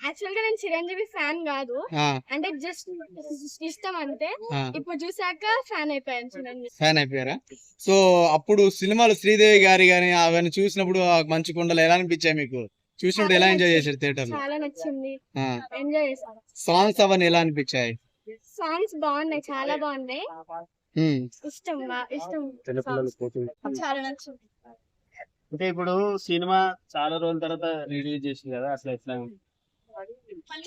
Actual గా నేను Chiranjeevi fan కాదు, అంటే జస్ట్ ఇష్టం అంతే. ఇప్పుడు చూసాక ఫ్యాన్ అయిపోయాను, చిరంజీవి ఫ్యాన్ అయిపోయారా? సో అప్పుడు సినిమాలు శ్రీదేవి గారి గాని అవన్నీ చూసినప్పుడు మంచు కొండలు ఎలా అనిపించాయి మీకు? చూసినప్పుడు ఎలా ఎంజాయ్ చేశారు థియేటర్ లో? చాలా నచ్చింది, ఎంజాయ్ చేశాను. సాంగ్స్ అవన్నీ ఎలా అనిపించాయి? సాంగ్స్ బాగున్నాయి, చాలా బాగున్నాయి. ఇష్టం చాలా నచ్చింది. అంటే ఇప్పుడు సినిమా చాలా రోజుల తర్వాత రిలీజ్ చేసింది కదా, అసలు ఎట్లా?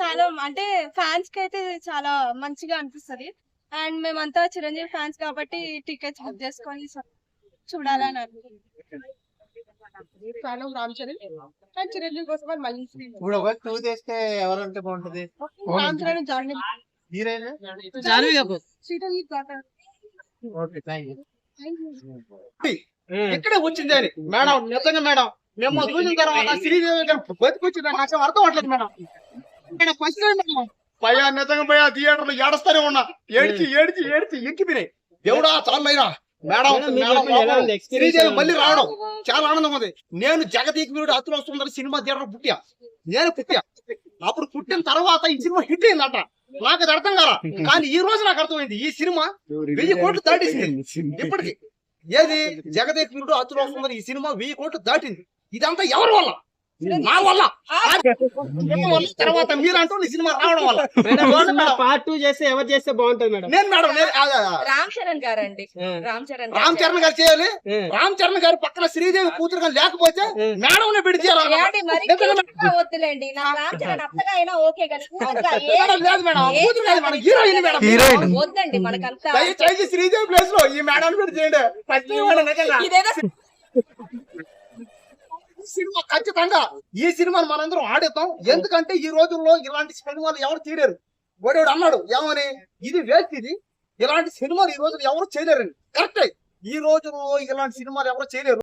చాలా అంటే ఫ్యాన్స్ కి అయితే చాలా మంచిగా అనిపిస్తది. అండ్ మేమంతా చిరంజీవి ఫ్యాన్స్ కాబట్టి టికెట్స్ బుక్ చేసుకొని చూడాలని అనుకుంటున్నాం. రామ్ చరణ్ అండ్ చిరంజీవి కోసం మళ్ళీ ఇప్పుడు ఒక 2 తెస్తే ఎవరంటే బాగుంటది? రామ్ చరణ్ జాన్వీ హీరోయిన్ జాన్వీ కపూర్. శ్రీదేవి గారు. Okay, thank you. ఇక్కడే వచ్చింది అని మేడం, నిజంగా మేడం మేము చూసిన తర్వాత శ్రీదేవి బతికొచ్చింది నాకు అర్థం అవట్లేదు మేడం. ఫస్ట్ మేడం భయా, నిజంగా భయా థియేటర్ లో ఏడుస్తానే ఉన్నా, ఏడ్చి ఏడ్చి ఏడ్చి ఎక్కిపోయినాయి. దేవుడా చాలైనా మేడం, శ్రీదేవి మళ్ళీ రావడం చాలా ఆనందం ఉంది. నేను జగదీకుడు అతులు వస్తుందని సినిమా థియేటర్ పుట్టా, నేను పుట్టా. అప్పుడు పుట్టిన తర్వాత ఈ సినిమా హిట్ అయిందట, నాకు అది అర్థం కాల. కానీ ఈ రోజు నాకు అర్థమైంది, ఈ సినిమా 1000 కోట్లు దాటేసింది ఇప్పటికి. ఏది జగదేకుడు అతులు వస్తుందని ఈ సినిమా 1000 కోట్లు దాటింది. ఇదంతా ఎవరి వల్ల? నా వల్ల. తర్వాత మీరు అంటూ ఈ సినిమా రావడం వల్ల. పార్ట్ 2 చేస్తే ఎవరు చేస్తే బాగుంటది మేడం? నేను మేడం రామ్ చరణ్ గారు అండి, రామ్ చరణ్ గారు చేయాలి. రామ్ చరణ్ గారు పక్కన శ్రీదేవి కూతురు గారు లేకపోతే మేడం పెట్టి వద్దులేండి. నాకు రామ్ చరణ్ అత్తగా అయినా ఓకే కానీ లేదు మేడం, కూతురు కాదు మేడం, హీరోయిన్ మేడం. వద్దండి మనకంతా. దయచేసి శ్రీదేవి ప్లేస్ లో ఈ మేడం పెట్టి చేయండి. ఇదేదో సినిమా ఖచ్చితంగా ఈ సినిమాను మనందరం ఆడేద్దాం. ఎందుకంటే ఈ రోజుల్లో ఇలాంటి సినిమాలు ఎవరు తీయలేరు. గోడేవాడు అన్నాడు ఏమని, ఇది వేస్ట్, ఇది ఇలాంటి సినిమాలు ఈ రోజులు ఎవరు చేయలేరండి. కరెక్టే, ఈ రోజుల్లో ఇలాంటి సినిమాలు ఎవరు చేయలేరు.